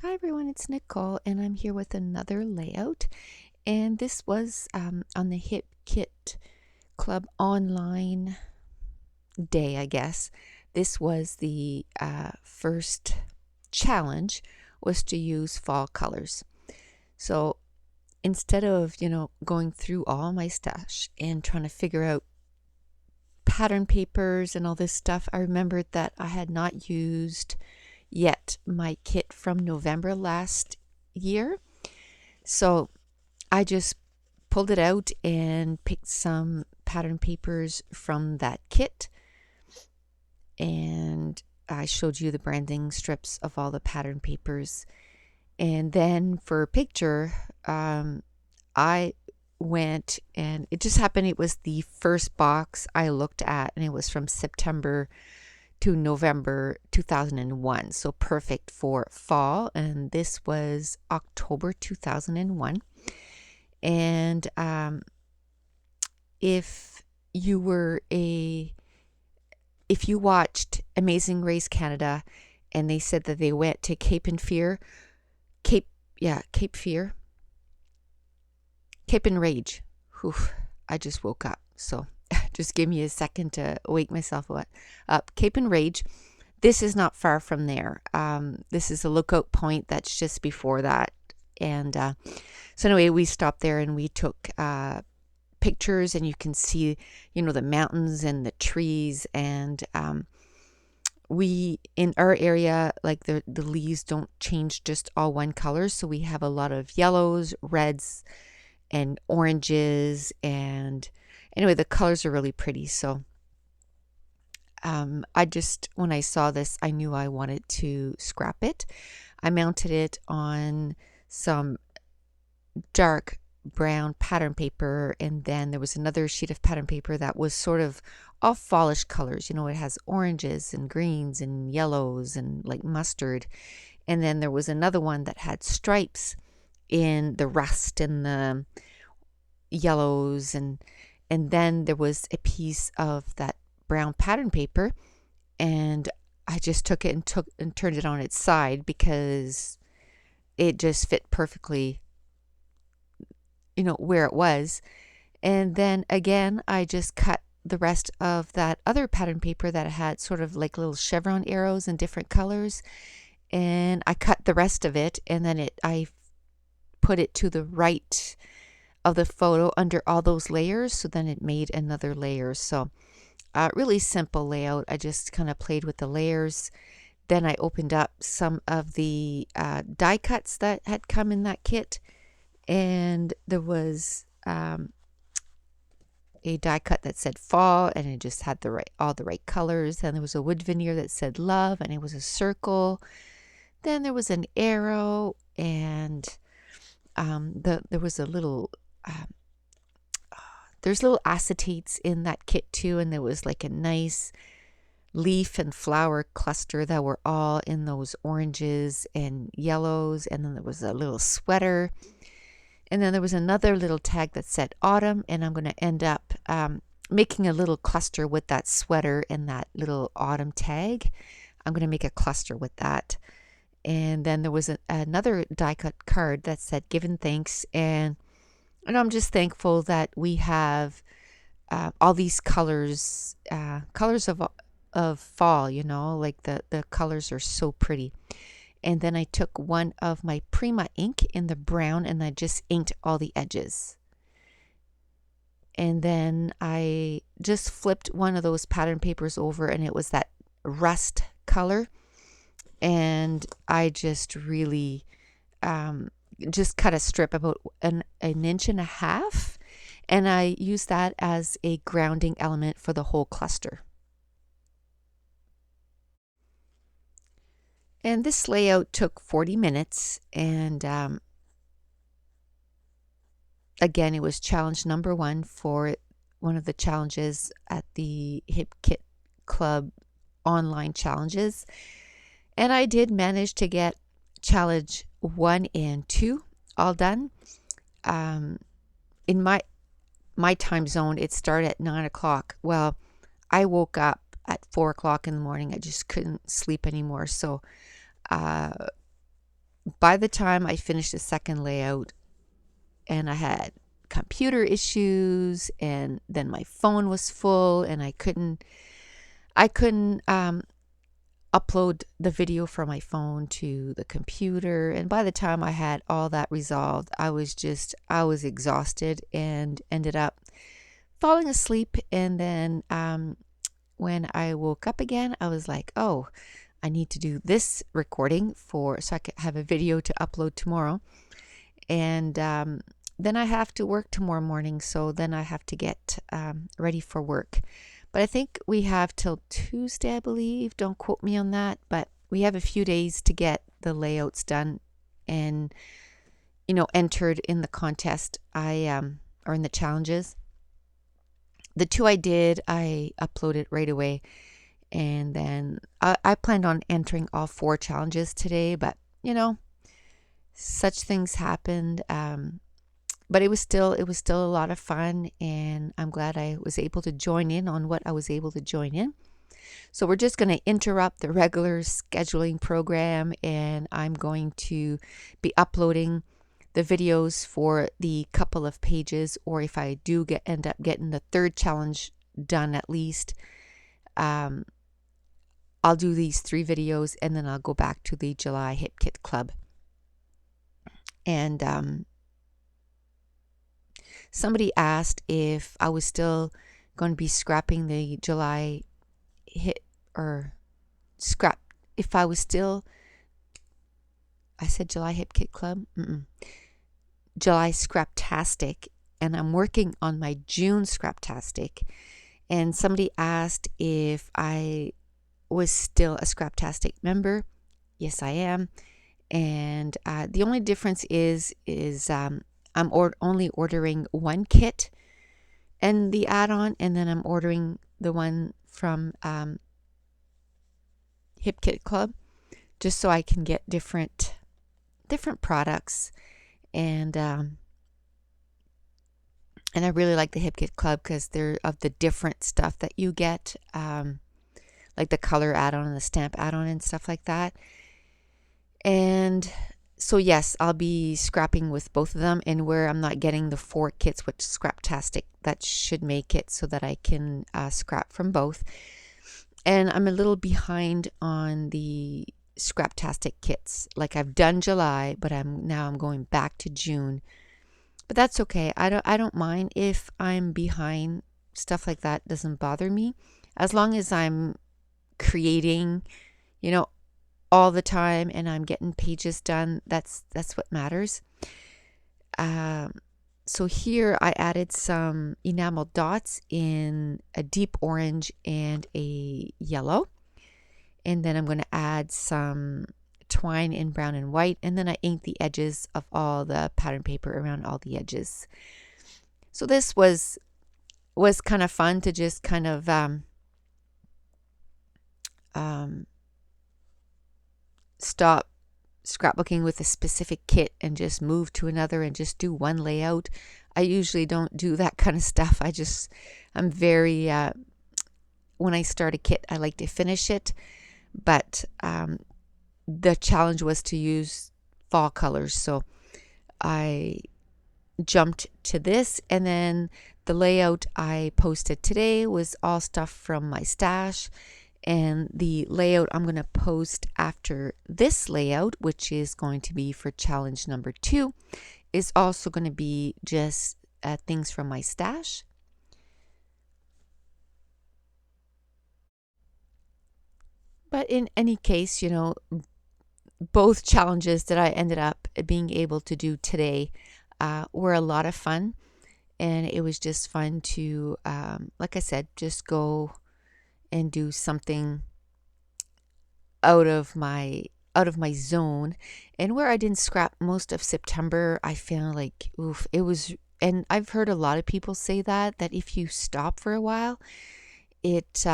Hi everyone, it's Nicole and I'm here with another layout, and this was on the Hip Kit Club online day, I guess. This was the first challenge, was to use fall colors. So instead of going through all my stash and trying to figure out pattern papers and all this stuff, I remembered that I had not used yet my kit from November last year. So I just pulled it out and picked some pattern papers from that kit, and I showed you the branding strips of all the pattern papers. And then for a picture, I went, and it just happened it was the first box I looked at, and it was from September to November 2001, so perfect for fall. And this was October 2001. And if you were if you watched Amazing Race Canada, and they said that they went to Cape and Rage. Whew, I just woke up, so just give me a second to wake myself up. Cape and Rage. This is not far from there. This is a lookout point that's just before that. And so anyway, we stopped there and we took pictures, and you can see, the mountains and the trees. And we, in our area, like the leaves don't change just all one color. So we have a lot of yellows, reds, and oranges. And anyway, the colors are really pretty. So when I saw this, I knew I wanted to scrap it. I mounted it on some dark brown pattern paper, and then there was another sheet of pattern paper that was sort of all fallish colors. It has oranges and greens and yellows and like mustard. And then there was another one that had stripes in the rust and the yellows, and then there was a piece of that brown pattern paper, and I just took it and turned it on its side because it just fit perfectly, where it was. And then again, I just cut the rest of that other pattern paper that had sort of like little chevron arrows in different colors, and I cut the rest of it, and then I put it to the right of the photo under all those layers, so then it made another layer. So really simple layout. I just kind of played with the layers. Then I opened up some of the die cuts that had come in that kit, and there was a die cut that said fall, and it just had all the right colors. Then there was a wood veneer that said love, and it was a circle. Then there was an arrow, and there was a little there's little acetates in that kit too, and there was like a nice leaf and flower cluster that were all in those oranges and yellows. And then there was a little sweater, and then there was another little tag that said autumn, and I'm going to end up making a little cluster with that sweater and that little autumn tag. I'm going to make a cluster with that. And then there was another die cut card that said given thanks, and I'm just thankful that we have all these colors of fall, like the colors are so pretty. And then I took one of my Prima ink in the brown, and I just inked all the edges. And then I just flipped one of those pattern papers over, and it was that rust color. And I just really just cut a strip about an inch and a half, and I used that as a grounding element for the whole cluster. And this layout took 40 minutes, and again, it was challenge number 1 for one of the challenges at the Hip Kit Club online challenges. And I did manage to get challenge 1 and 2 all done. In my time zone, it started at 9 o'clock. Well, I woke up at 4 o'clock in the morning. I just couldn't sleep anymore. So by the time I finished the second layout, and I had computer issues, and then my phone was full, and I couldn't upload the video from my phone to the computer. And by the time I had all that resolved, I was exhausted and ended up falling asleep. And then when I woke up again, I was like, oh, I need to do this recording so I could have a video to upload tomorrow. And then I have to work tomorrow morning, so then I have to get ready for work. But I think we have till Tuesday, I believe. Don't quote me on that, but we have a few days to get the layouts done and, entered in the contest. Or in the challenges. The two I did, I uploaded right away. And then I planned on entering all 4 challenges today, but, such things happened. But it was still a lot of fun, and I'm glad I was able to join in on what I was able to join in. So we're just going to interrupt the regular scheduling program, and I'm going to be uploading the videos for the couple of pages, or if I do end up getting the 3rd challenge done at least, I'll do these 3 videos, and then I'll go back to the July Hip Kit Club. And somebody asked if I was still going to be scrapping the July hit or scrap. If I was still, I said July Hip Kit Club. July Scraptastic, and I'm working on my June Scraptastic. And somebody asked if I was still a Scraptastic member. Yes, I am. And the only difference is I'm only ordering 1 kit and the add-on, and then I'm ordering the one from Hip Kit Club, just so I can get different products. And I really like the Hip Kit Club because they're of the different stuff that you get, like the color add-on and the stamp add-on and stuff like that. And so yes, I'll be scrapping with both of them, and where I'm not getting the 4 kits, which Scraptastic, that should make it so that I can scrap from both. And I'm a little behind on the Scraptastic kits. Like, I've done July, but I'm going back to June. But that's okay. I don't mind if I'm behind. Stuff like that doesn't bother me, as long as I'm creating, all the time, and I'm getting pages done. That's what matters. So here I added some enamel dots in a deep orange and a yellow, and then I'm going to add some twine in brown and white, and then I inked the edges of all the pattern paper around all the edges. So this was kind of fun to just kind of stop scrapbooking with a specific kit and just move to another and just do one layout. I usually don't do that kind of stuff. I'm very, when I start a kit, I like to finish it. But the challenge was to use fall colors. So I jumped to this, and then the layout I posted today was all stuff from my stash. And the layout I'm going to post after this layout, which is going to be for challenge number 2, is also going to be just things from my stash. But in any case, both challenges that I ended up being able to do today were a lot of fun. And it was just fun to, like I said, just go and do something out of my zone. And where I didn't scrap most of September, I found like, it was, and I've heard a lot of people say that if you stop for a while, it's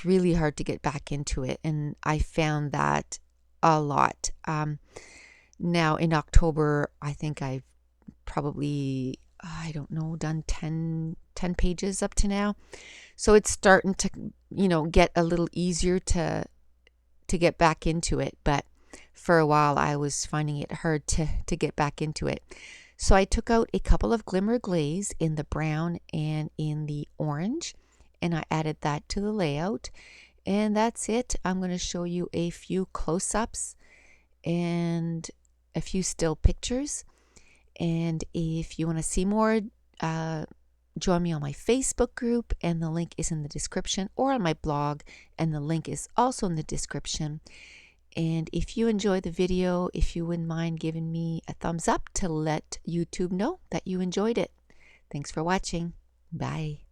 really hard to get back into it. And I found that a lot. Now in October, I think I've probably, done 10 pages up to now. So it's starting to, get a little easier to get back into it. But for a while I was finding it hard to get back into it. So I took out a couple of glimmer glaze in the brown and in the orange, and I added that to the layout. And that's it. I'm going to show you a few close-ups and a few still pictures. And if you want to see more, join me on my Facebook group, and the link is in the description, or on my blog, and the link is also in the description. And if you enjoyed the video, if you wouldn't mind giving me a thumbs up to let YouTube know that you enjoyed it. Thanks for watching. Bye.